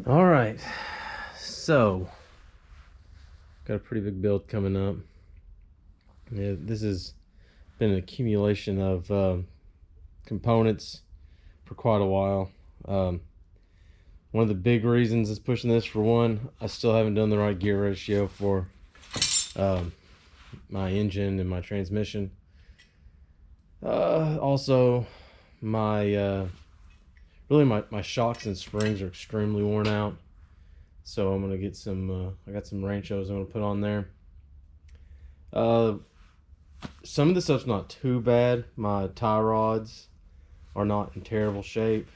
All right, so got a pretty big build coming up. Yeah, this has been an accumulation of components for quite a while. One of the big reasons is pushing this, for one, I still haven't done the right gear ratio for my engine and my transmission. Also, my really my shocks and springs are extremely worn out, so I'm gonna get some I got some ranchos I'm gonna put on there. Some of the stuff's not too bad. My tie rods are not in terrible shape,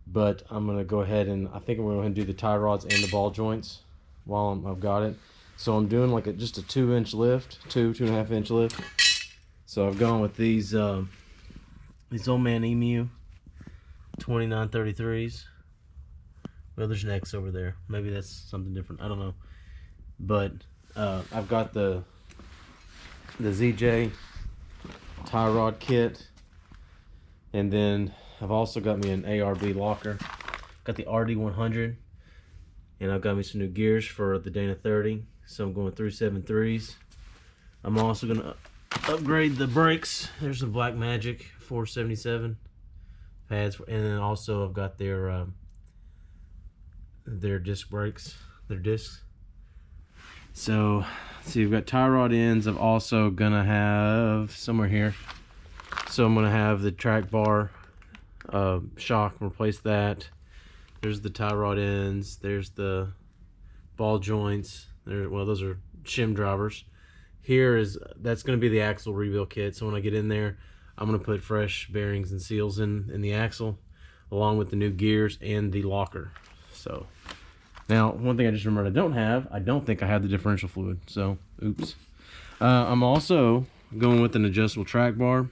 but I'm gonna go ahead and I think I'm gonna go ahead and do the tie rods and the ball joints while I've got it. So I'm doing like just a 2-inch lift, 2.5 inch lift. So I've gone with these old man Emu 2933s. Well, there's an X over there. Maybe that's something different. I don't know. But I've got the ZJ tie rod kit, and then I've also got me an ARB locker. Got the RD 100, and I've got me some new gears for the Dana 30. So I'm going 373s. I'm also gonna upgrade the brakes. There's the Black Magic 477 pads, and then also I've got their disc brakes, their discs. So see, we've got tie rod ends. I'm also gonna have somewhere here. So I'm gonna have the track bar shock, replace that. There's the tie rod ends. There's the ball joints. Well, those are shim drivers. That's going to be the axle rebuild kit. So when I get in there, I'm going to put fresh bearings and seals in the axle, along with the new gears and the locker. So now, one thing I just remembered I don't think I have the differential fluid. So oops. I'm also going with an adjustable track bar.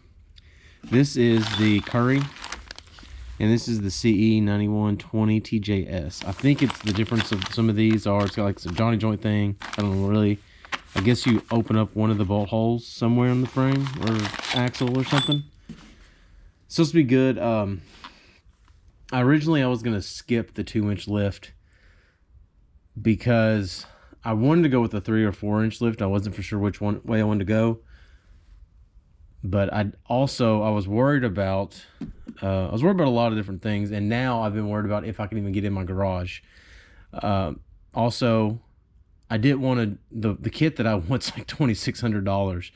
This is the Currie, and this is the CE 9120 TJS. I think it's the difference of some of these are, it's got like some Johnny joint thing. I don't know really. I guess you open up one of the bolt holes somewhere in the frame or axle or something. It's supposed to be good. Originally I was gonna skip the 2-inch lift because I wanted to go with a 3 or 4-inch lift. I wasn't for sure which way I wanted to go. But I was worried about a lot of different things, and now I've been worried about if I can even get in my garage. Also, I didn't want to, the kit that I want's like $2,600.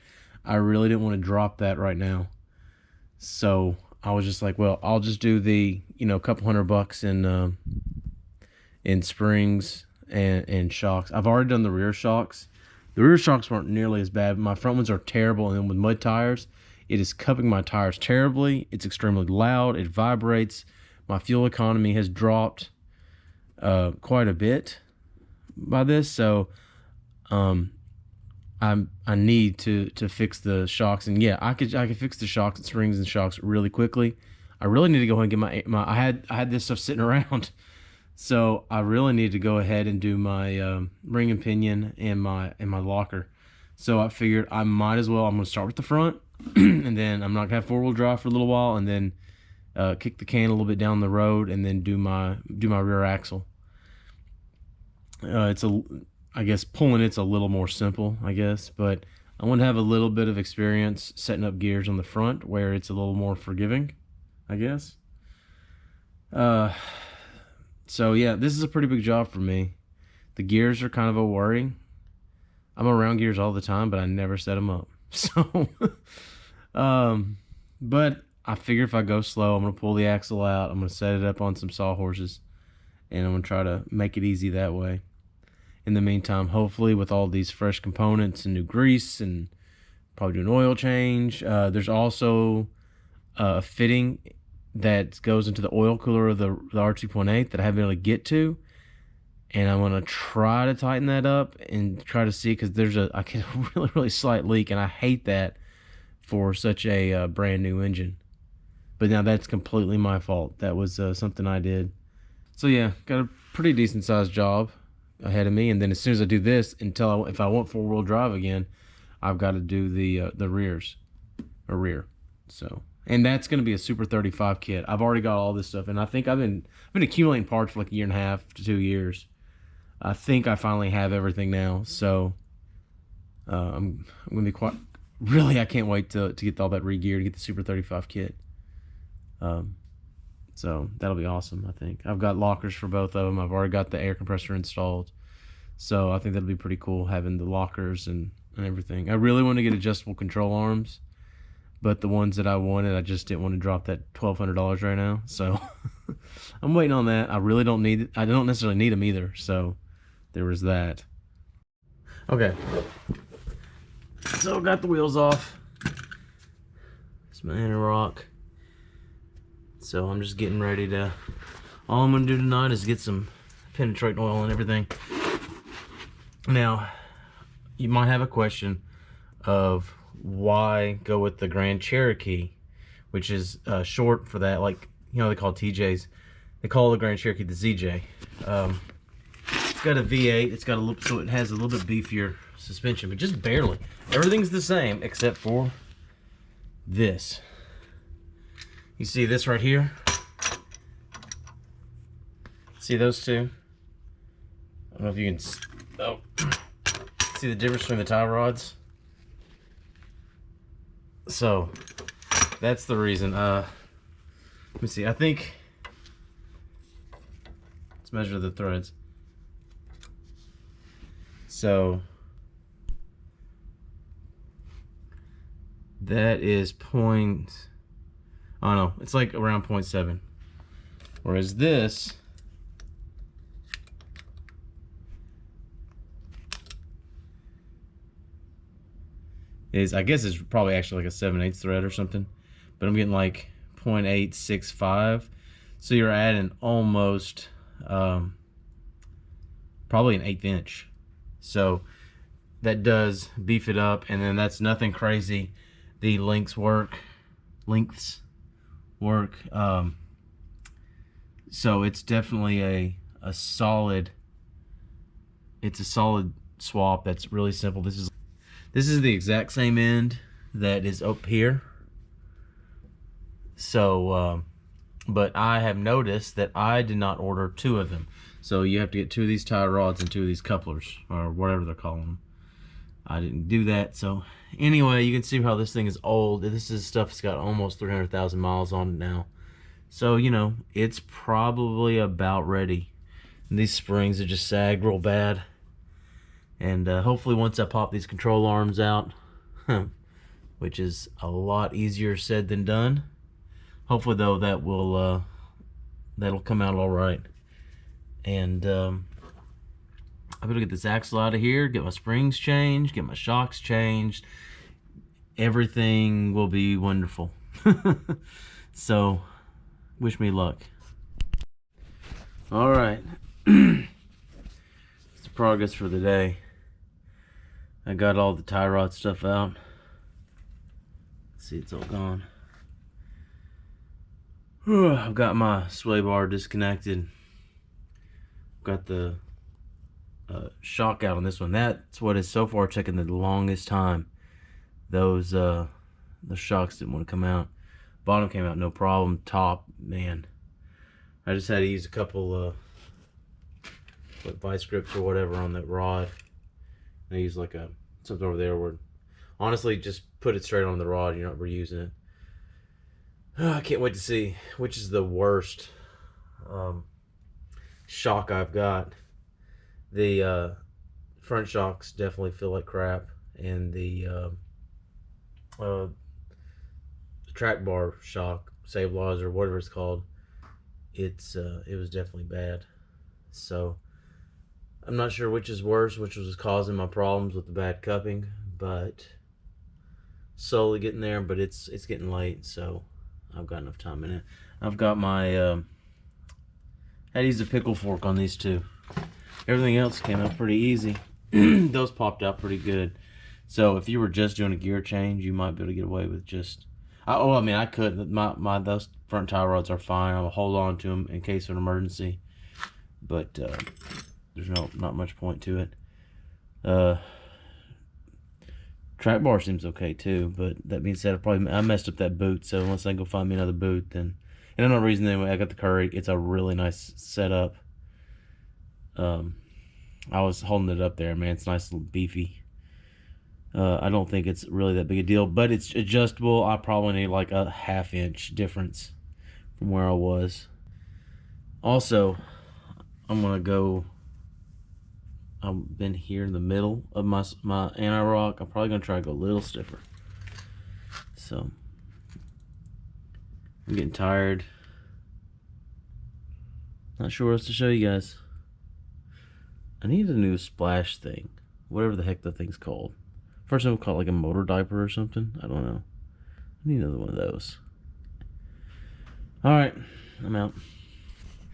I really didn't want to drop that right now. So I was just like, well, I'll just do the, couple $100 in springs and shocks. I've already done the rear shocks. The rear shocks weren't nearly as bad. My front ones are terrible, and then with mud tires, it is cupping my tires terribly. It's extremely loud. It vibrates. My fuel economy has dropped quite a bit by this, so I need to fix the shocks. And yeah, I could fix the shocks and springs and shocks really quickly. I really need to go ahead and get my I had this stuff sitting around. So I really need to go ahead and do my ring and pinion and my locker. So I figured I might as well. I'm going to start with the front, and then I'm not going to have 4-wheel drive for a little while, and then kick the can a little bit down the road, and then do my rear axle. I guess pulling it's a little more simple, I guess, but I want to have a little bit of experience setting up gears on the front where it's a little more forgiving, I guess. So yeah, this is a pretty big job for me. The gears are kind of a worry. I'm around gears all the time, but I never set them up. So, but I figure if I go slow, I'm going to pull the axle out. I'm going to set it up on some sawhorses, and I'm going to try to make it easy that way. In the meantime, hopefully with all these fresh components and new grease and probably do an oil change. There's also a fitting that goes into the oil cooler of the R2.8 that I haven't been able to get to, and I'm gonna try to tighten that up and try to see, because I get a really slight leak, and I hate that for such a brand new engine. But now that's completely my fault. That was something I did. So yeah, got a pretty decent sized job ahead of me, and then as soon as I do this, if I want 4-wheel drive again, I've got to do the rear. So And that's going to be a Super 35 kit. I've already got all this stuff, and I think I've been accumulating parts for like 1.5 to 2 years. I think I finally have everything now, so I'm going to be quite... Really, I can't wait to get all that re-geared, to get the Super 35 kit. So that'll be awesome, I think. I've got lockers for both of them. I've already got the air compressor installed. So I think that'll be pretty cool, having the lockers and everything. I really want to get adjustable control arms, but the ones that I wanted, I just didn't want to drop that $1,200 right now. So I'm waiting on that. I really don't need it. I don't necessarily need them either. So there was that. Okay. So got the wheels off. It's my inner rock. So I'm just getting ready to... All I'm going to do tonight is get some penetrating oil and everything. Now, you might have a question of why go with the Grand Cherokee, which is short for that. Like, you know, they call TJs. They call the Grand Cherokee the ZJ. It's got a V8. It's got a little, so it has a little bit beefier suspension, but just barely. Everything's the same except for this. You see this right here? See those two? I don't know if you can... Oh. See the difference between the tie rods? So, that's the reason. Let me see. I think... Let's measure the threads. So... That is point... Oh no, it's like around 0.7. Whereas this is, I guess it's probably actually like a 7/8 thread or something. But I'm getting like 0.865. So you're adding almost probably an 1/8 inch. So that does beef it up, and then that's nothing crazy. The lengths work. So it's definitely a solid, it's a solid swap that's really simple. This is the exact same end that is up here. So but I have noticed that I did not order 2 of them, so you have to get 2 of these tie rods and 2 of these couplers, or whatever they're calling them. I didn't do that. So anyway, you can see how this thing is old. This is stuff that's got almost 300,000 miles on it now. So, you know, it's probably about ready. And these springs are just sagged real bad. And hopefully once I pop these control arms out, which is a lot easier said than done, hopefully though that will that'll come out all right. And I'm gonna get this axle out of here, get my springs changed, get my shocks changed. Everything will be wonderful. So, wish me luck. All right. It's the progress for the day. I got all the tie rod stuff out. See, it's all gone. I've got my sway bar disconnected. Got the shock out on this one. That's what is so far taking the longest time. Those the shocks didn't want to come out. Bottom came out no problem. Top, man, I just had to use a couple like vice grips or whatever on that rod. I use like something over there where, honestly, just put it straight on the rod. You're not reusing it. I can't wait to see which is the worst shock I've got. The front shocks definitely feel like crap, and the track bar shock, stabilizer, whatever it's called, it was definitely bad. So I'm not sure which is worse, which was causing my problems with the bad cupping, but slowly getting there. But it's getting late, so I've got enough time in it. I've got my I had to use a pickle fork on these two. Everything else came out pretty easy. Those popped out pretty good. So if you were just doing a gear change, you might be able to get away with just... I mean, I could. Those front tie rods are fine. I'll hold on to them in case of an emergency. But there's not much point to it. Track bar seems okay too, but that being said, I messed up that boot, so unless I go find me another boot, then... And another reason, anyway, I got the Currie. It's a really nice setup. I was holding it up there, man. It's nice and beefy. I don't think it's really that big a deal, but it's adjustable. I probably need like a ½ inch difference from where I was. Also, I'm gonna go... I've been here in the middle of my anti-rock. I'm probably gonna try to go a little stiffer. So I'm getting tired. Not sure what else to show you guys. I need a new splash thing, whatever the heck the thing's called. First time called like a motor diaper or something. I don't know. I need another one of those. All right, I'm out.